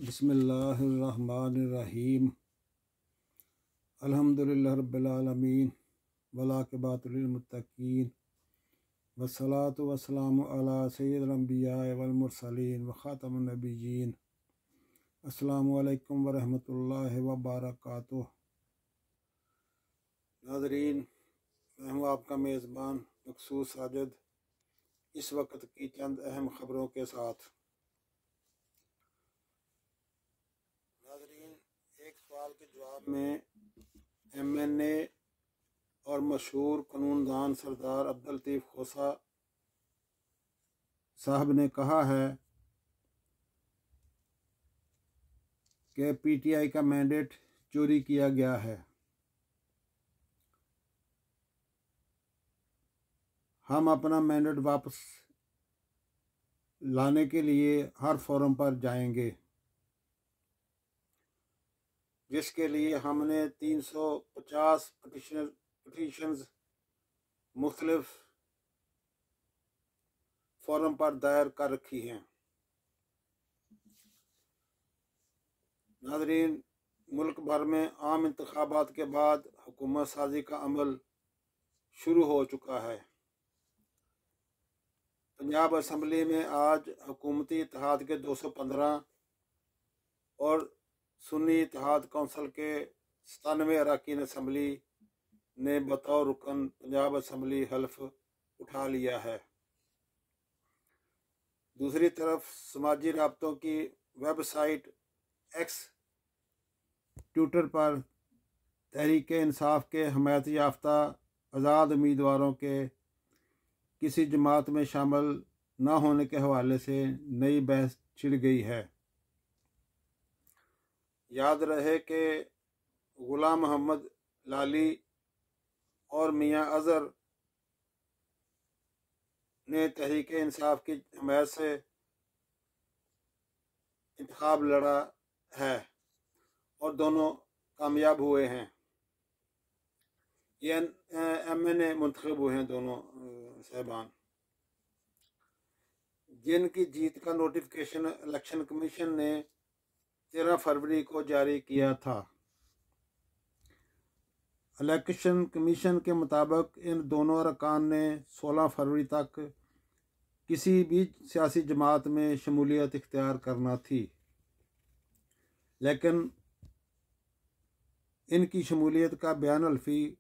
बिस्मिल्लाहिर्रहमानिर्रहीम। अल्हम्दुलिल्लाहि रब्बिल आलमीन वलाक़िबातुल लिल-मुत्तक़ीन वस्सलातु वस्सलामु अला सय्यिदिल अंबिया वल मुरसलीन व ख़ातमुन नबिय्यीन। अस्सलामु अलैकुम व रहमतुल्लाहि व बरकातुहू। नाज़रीन, मैं हूँ आपका मेज़बान मक़सूद साजिद, इस वक्त की चंद अहम ख़बरों के साथ। नाज़रीन, एक सवाल के जवाब में MNA और मशहूर कानूनदान सरदार अब्दुल लतीफ़ खोसा साहब ने कहा है कि PTI का मैंडेट चोरी किया गया है। हम अपना मैंडेट वापस लाने के लिए हर फोरम पर जाएंगे, जिसके लिए हमने 350 पिटीशंस मुख्तलिफ फोरम पर दायर कर रखी हैं। नाज़रीन, मुल्क भर में आम इंतखाबात के बाद हुकूमत साजी का अमल शुरू हो चुका है। पंजाब असम्बली में आज हुकूमती इत्तेहाद के 215 और सुन्नी इत्तेहाद कौंसिल के 97 अरकान असम्बली ने बतौर रुकन पंजाब असम्बली हल्फ उठा लिया है। दूसरी तरफ समाजी राब्तों की वेबसाइट एक्स ट्विटर पर तहरीक इंसाफ के हमायत याफ्ता आज़ाद उम्मीदवारों के किसी जमात में शामिल न होने के हवाले से नई बहस छिड़ गई है। याद रहे कि गुलाम मोहम्मद लाली और मियां अज़हर ने तहरीक इंसाफ की हमायत से इंतखाब लड़ा है और दोनों कामयाब हुए हैं। ये MNA मुंतखब हुए हैं दोनों साहबान, जिनकी जीत का नोटिफिकेशन इलेक्शन कमीशन ने 13 फरवरी को जारी किया था। इलेक्शन कमीशन के मुताबिक इन दोनों अरकान ने 16 फरवरी तक किसी भी सियासी जमात में शमूलियत इख्तियार करना थी, लेकिन इनकी शमूलियत का बयान अल्फी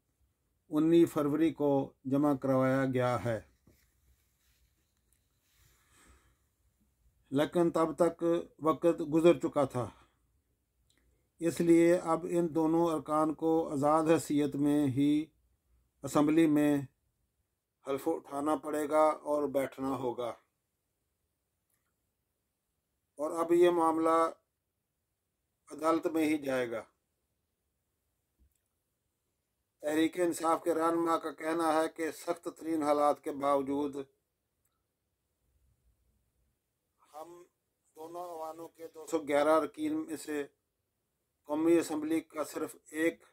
19 फरवरी को जमा करवाया गया है, लेकिन तब तक वक्त गुजर चुका था। इसलिए अब इन दोनों अरकान को आज़ाद हैसियत में ही असम्बली में हल्फ उठाना पड़ेगा और बैठना होगा। और अब ये मामला अदालत में ही जाएगा। तहरीक इंसाफ के रहनुमा का कहना है कि सख्त तरीन हालात के बावजूद हम दोनों अवानों के 211 अरकान में से कौमी असम्बली का सिर्फ एक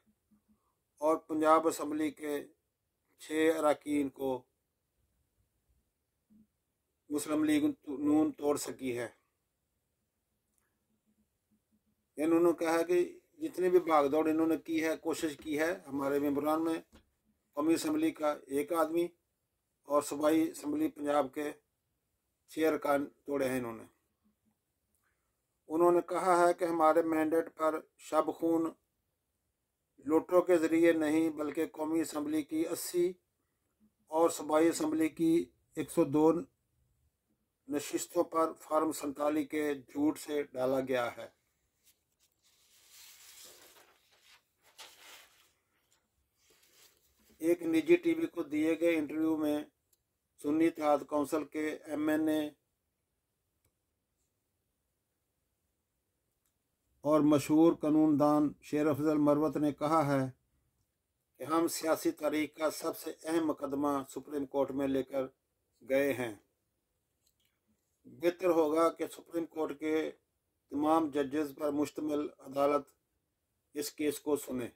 और पंजाब असम्बली के 6 अरकान को मुस्लिम लीग नून तोड़ सकी है। इन्होंने कहा कि जितनी भी भागदौड़ इन्होंने की है, कोशिश की है, हमारे मेंबरान में कौमी असम्बली का एक आदमी और सूबाई असम्बली पंजाब के 6 अरकान तोड़े हैं उन्होंने कहा है कि हमारे मैंडेट पर शब खून लोटों के ज़रिए नहीं बल्कि कौमी असम्बली की 80 और सूबाई असम्बली की 102 नशिस्तों पर फार्म 47 के झूठ से डाला गया है। एक निजी टीवी को दिए गए इंटरव्यू में सुन्नी इत्तेहाद कौंसिल के MNA और मशहूर कानूनदान शेर अफजल मरवत ने कहा है कि हम सियासी तारीख का सबसे अहम मुकदमा सुप्रीम कोर्ट में लेकर गए हैं। बेहतर होगा कि सुप्रीम कोर्ट के तमाम जजेस पर मुश्तमिल अदालत इस केस को सुने।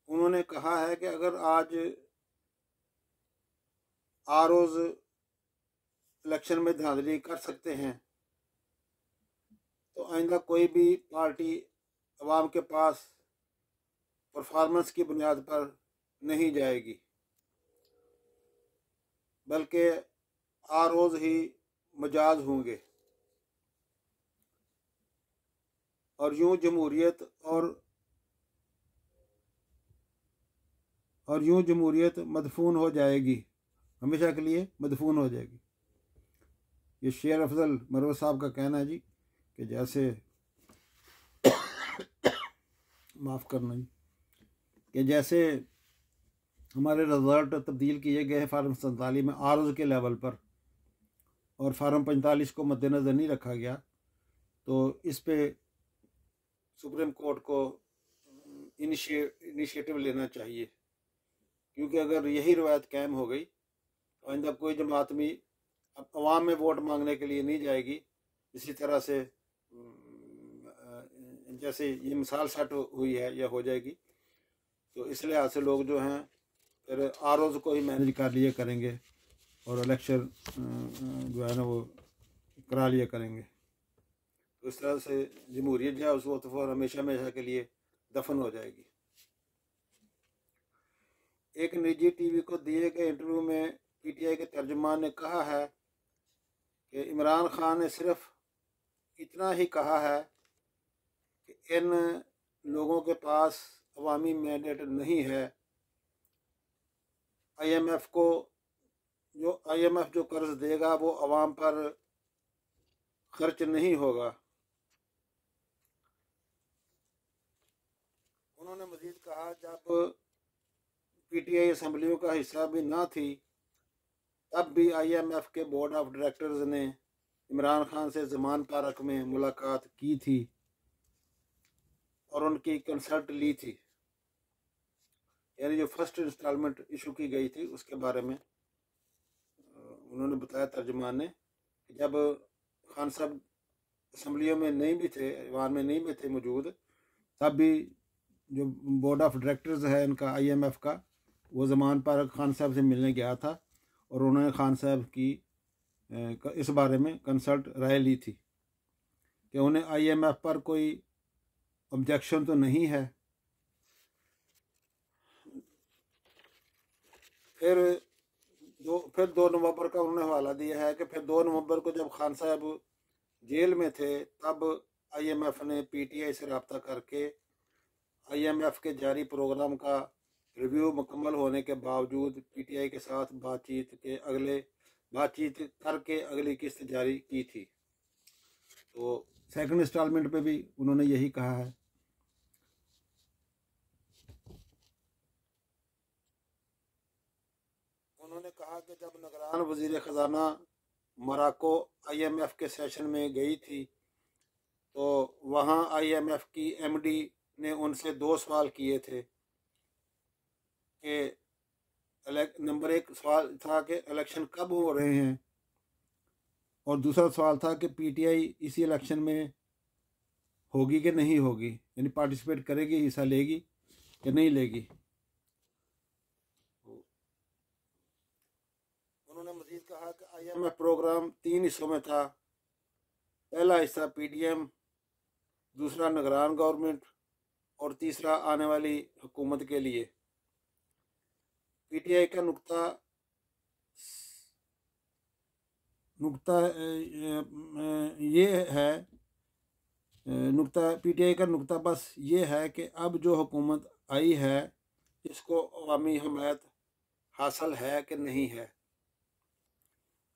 उन्होंने कहा है कि अगर आज रोज़ इलेक्शन में धांधली कर सकते हैं तो आइंदा कोई भी पार्टी अवाम के पास परफॉर्मेंस की बुनियाद पर नहीं जाएगी, बल्कि आरोज ही मजाज होंगे। और यूं जमहूरियत मदफून हो जाएगी, हमेशा के लिए मदफून हो जाएगी। ये शेर अफजल मरवत साहब का कहना है जी, कि जैसे माफ़ करना जी, कि जैसे हमारे रिज़ल्ट तब्दील किए गए हैं फार्म 47 में आर्ज के लेवल पर, और फार्म 45 को मद्देनज़र नहीं रखा गया, तो इस पे सुप्रीम कोर्ट को इनिशिएटिव लेना चाहिए, क्योंकि अगर यही रवायत कायम हो गई तो आइंदा कोई जमात भी अब अवाम में वोट मांगने के लिए नहीं जाएगी। इसी तरह से जैसे ये मिसाल सेट हुई है या हो जाएगी, तो इस लिहाज से लोग जो हैं फिर आरओज को ही मैनेज कर लिए करेंगे और इलेक्शन जो है ना वो करा लिया करेंगे। तो इस तरह से जमहूरियत जो है उस वक्त पर हमेशा हमेशा के लिए दफन हो जाएगी। एक निजी टीवी को दिए गए इंटरव्यू में पीटीआई के तर्जुमान ने कहा है कि इमरान खान ने सिर्फ इतना ही कहा है कि इन लोगों के पास अवामी मैंडेट नहीं है। आईएमएफ जो कर्ज देगा वो अवाम पर खर्च नहीं होगा। उन्होंने मजीद कहा, जब पीटीआई असम्बलियों का हिस्सा भी ना थी तब भी आईएमएफ के बोर्ड ऑफ डायरेक्टर्स ने इमरान खान से ज़मान पार्क में मुलाकात की थी और उनकी कंसल्ट ली थी। यानी जो फर्स्ट इंस्टॉलमेंट इशू की गई थी उसके बारे में उन्होंने बताया तर्जुमान ने, जब खान साहब असम्बलियों में नहीं भी थे, ईवान में नहीं भी थे मौजूद, तब भी जो बोर्ड ऑफ डायरेक्टर्स है इनका आईएमएफ का, वो ज़मान पार्क खान साहब से मिलने गया था और उन्होंने खान साहब की इस बारे में कंसल्ट राय ली थी कि उन्हें आईएमएफ पर कोई ऑब्जेक्शन तो नहीं है। फिर 2 नवंबर का उन्होंने हवाला दिया है कि फिर 2 नवंबर को जब खान साहब जेल में थे तब आईएमएफ ने पीटीआई से रब्ता करके आईएमएफ के जारी प्रोग्राम का रिव्यू मुकम्मल होने के बावजूद पीटीआई के साथ बातचीत करके अगली किस्त जारी की थी। तो सेकंड इंस्टॉलमेंट पे भी उन्होंने यही कहा है। उन्होंने कहा कि जब निगरान वजीर ख़जाना मोरक्को आईएमएफ के सेशन में गई थी तो वहाँ आईएमएफ की एमडी ने उनसे 2 सवाल किए थे कि नंबर 1 सवाल था कि इलेक्शन कब हो रहे हैं, और दूसरा सवाल था कि पीटीआई इसी इलेक्शन में होगी कि नहीं होगी, यानी पार्टिसिपेट करेगी, हिस्सा लेगी कि नहीं लेगी। उन्होंने मजीद कहा कि आईएमएफ प्रोग्राम 3 हिस्सों में था। पहला हिस्सा पीडीएम, दूसरा निगरान गवर्नमेंट और तीसरा आने वाली हुकूमत के लिए। पीटीआई का पीटीआई का नुक्ता बस ये है कि अब जो हुकूमत आई है इसको अवामी हमायत हासिल है कि नहीं है।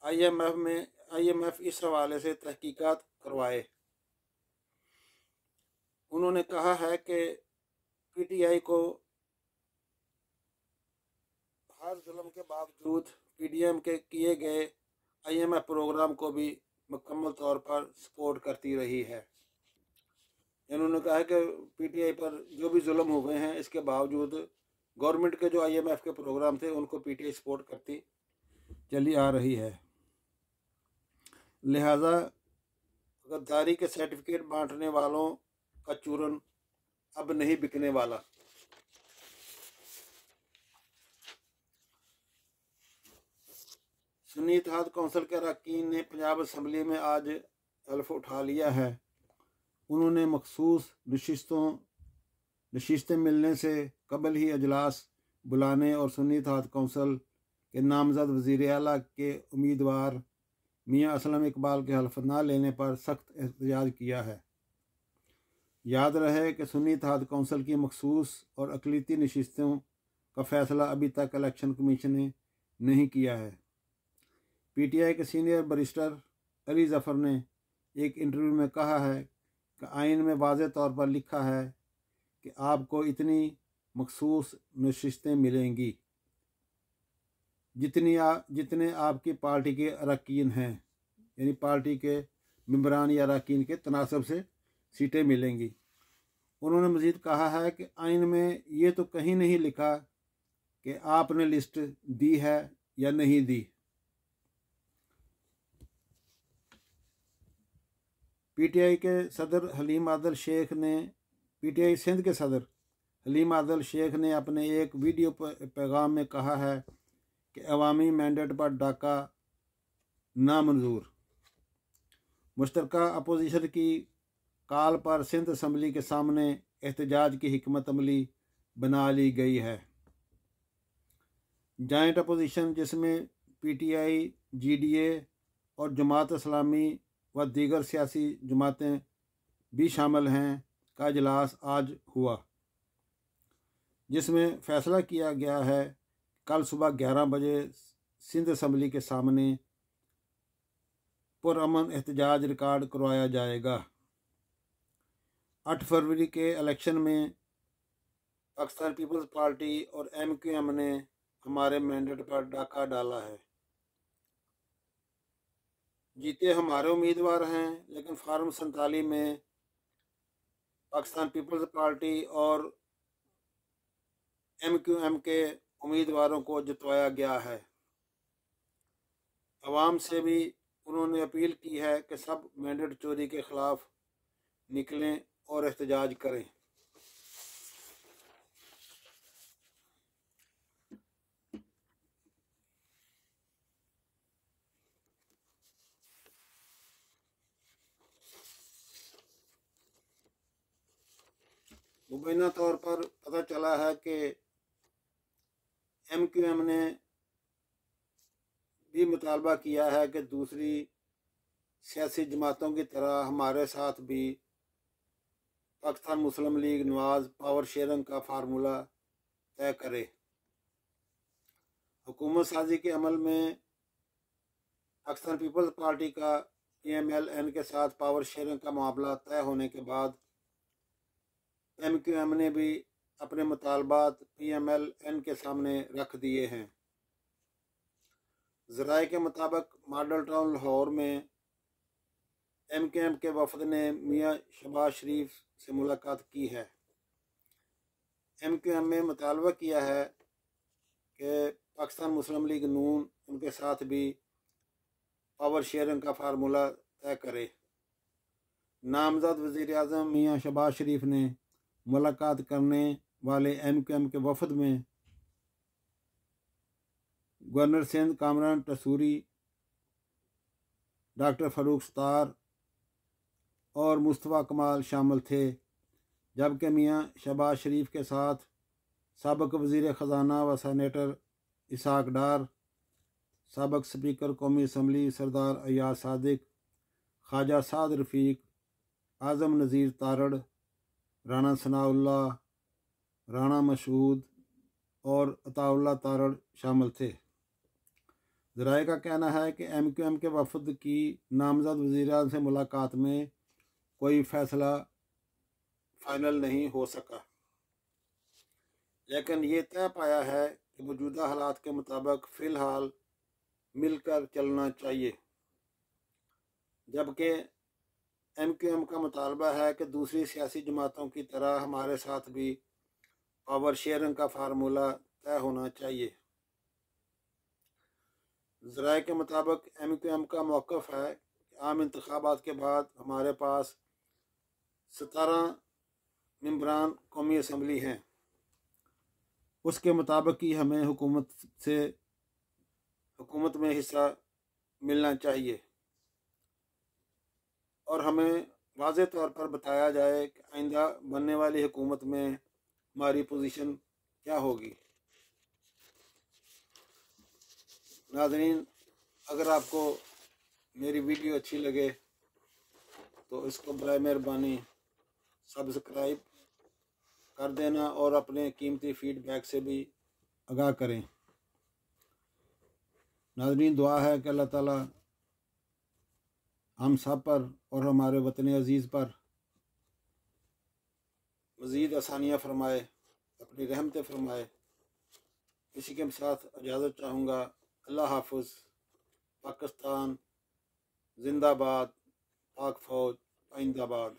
आईएमएफ इस हवाले से तहकीकात करवाए। उन्होंने कहा है कि पीटीआई को हर जुल्म के बावजूद पीडीएम के किए गए आईएमएफ प्रोग्राम को भी मुकम्मल तौर पर सपोर्ट करती रही है। इन्होंने कहा है कि पीटीआई पर जो भी जुल्म हो गए हैं इसके बावजूद गवर्नमेंट के जो आईएमएफ के प्रोग्राम थे उनको पीटीआई सपोर्ट करती चली आ रही है। लिहाजा गद्दारी के सर्टिफिकेट बांटने वालों का चूरन अब नहीं बिकने वाला। सुन्नी इत्तेहाद कौंसिल के अरकान ने पंजाब असम्बली में आज हल्फ उठा लिया है उन्होंने मखसूस नशिस्तें मिलने से कबल ही अजलास बुलाने और सुन्नी इत्तेहाद कौंसिल के नामजद वज़ीर आला के उम्मीदवार मियाँ असलम इकबाल के हल्फ ना लेने पर सख्त एहतजाज किया है। याद रहे कि सुन्नी इत्तेहाद कौंसिल की मखसूस और अक़लियती नशिस्तों का फ़ैसला अभी तक इलेक्शन कमीशन ने नहीं किया है। PTI के सीनियर बैरिस्टर अली ज़फ़र ने एक इंटरव्यू में कहा है कि आइन में वाज़ेह तौर पर लिखा है कि आपको इतनी मखसूस नशिस्तें मिलेंगी जितने आपकी पार्टी के अरकान हैं, यानी पार्टी के मेंबरान या अरकान के तनासब से सीटें मिलेंगी। उन्होंने मज़ीद कहा है कि आइन में ये तो कहीं नहीं लिखा कि आपने लिस्ट दी है या नहीं दी। PTI के सदर हलीम आदल शेख ने PTI सिंध के सदर हलीम आदल शेख ने अपने एक वीडियो पैगाम में कहा है कि अवामी मैंडेट पर डाका नामंजूर। मुश्तरका अपोजिशन की काल पर सिंध असम्बली के सामने एहतजाज की हिकमत अमली बना ली गई है। जॉइंट अपोजिशन जिसमें PTI, GDA और जमात इस्लामी व दीगर सियासी जमातें भी शामिल हैं का इजलास आज हुआ, जिसमें फ़ैसला किया गया है कल सुबह 11 बजे सिंध असम्बली के सामने पुरअमन एहतजाज रिकॉर्ड करवाया जाएगा। 8 फरवरी के इलेक्शन में पाकिस्तान पीपल्स पार्टी और MQM ने हमारे मैंडेट पर डाका डाला है। जीते हमारे उम्मीदवार हैं, लेकिन फार्म 47 में पाकिस्तान पीपल्स पार्टी और MQM के उम्मीदवारों को जितवाया गया है। अवाम से भी उन्होंने अपील की है कि सब मैंडेट चोरी के ख़िलाफ़ निकलें और एहतजाज करें। मुबैना तौर पर पता चला है कि MQM ने भी मुतालबा किया है कि दूसरी सियासी जमातों की तरह हमारे साथ भी पाकिस्तान मुस्लिम लीग नवाज पावर शेयरिंग का फार्मूला तय करे। हुकूमत साजी के अमल में पाकिस्तान पीपल्स पार्टी का PMLN के साथ पावर शेयरिंग का मामला तय होने के बाद MQM ने भी अपने मुतालबात PMLN के सामने रख दिए हैं। ज़राए के मुताबिक मॉडल टाउन लाहौर में MQM के वफद ने मियाँ शहबाज शरीफ से मुलाकात की है। MQM में मुतालबा किया है कि पाकिस्तान मुस्लिम लीग नून उनके साथ भी पावर शेयरिंग का फार्मूला तय करे। नामजद वज़ीर आज़म मियाँ शहबाज शरीफ ने मुलाकात करने वाले MQM के वफद में गवर्नर सिंध कामरान टसूरी, डॉक्टर फ़ारूक सत्तार और मुस्तफ़ा कमाल शामिल थे, जबकि मियाँ शहबाज शरीफ के साथ साबिक़ वज़ीर ख़जाना व सेनेटर इसहाक़ डार, साबिक़ स्पीकर कौमी असम्बली सरदार अय्याज सादिक, ख्वाजा साद रफ़ीक, आज़म नज़ीर तारड़, राना सनाउल्लाह, राना मशहूद और अताउल्लाह तारड़ शामिल थे। ज़राए का कहना है कि MQM के वफद की नामज़द वज़ीर से मुलाकात में कोई फ़ैसला फ़ाइनल नहीं हो सका, लेकिन ये तय पाया है कि मौजूदा हालात के मुताबिक फ़िलहाल मिलकर चलना चाहिए। जबकि MQM का मुतालबा है कि दूसरी सियासी जमातों की तरह हमारे साथ भी पावर शेयरिंग का फार्मूला तय होना चाहिए। ज़राए के मुताबिक MQM का मौक़िफ़ है कि आम इंतखाबात के बाद हमारे पास 17 मेंबरान कौमी असम्बली हैं, उसके मुताबिक ही हमें हुकूमत में हिस्सा मिलना चाहिए और हमें वाज़े तौर पर बताया जाए कि आइंदा बनने वाली हुकूमत में हमारी पोजीशन क्या होगी। नाज़रीन, अगर आपको मेरी वीडियो अच्छी लगे तो इसको बराए मेहरबानी सब्सक्राइब कर देना और अपने कीमती फीडबैक से भी आगाह करें। नाज़रीन, दुआ है कि अल्लाह ताला हम सब पर और हमारे वतन अज़ीज़ पर मज़ीद आसानियाँ फरमाए, अपनी रहमतें फरमाए। इसी के साथ इजाज़त चाहूँगा। अल्लाह हाफ़िज़। पाकिस्तान जिंदाबाद, पाक फ़ौज जिंदाबाद।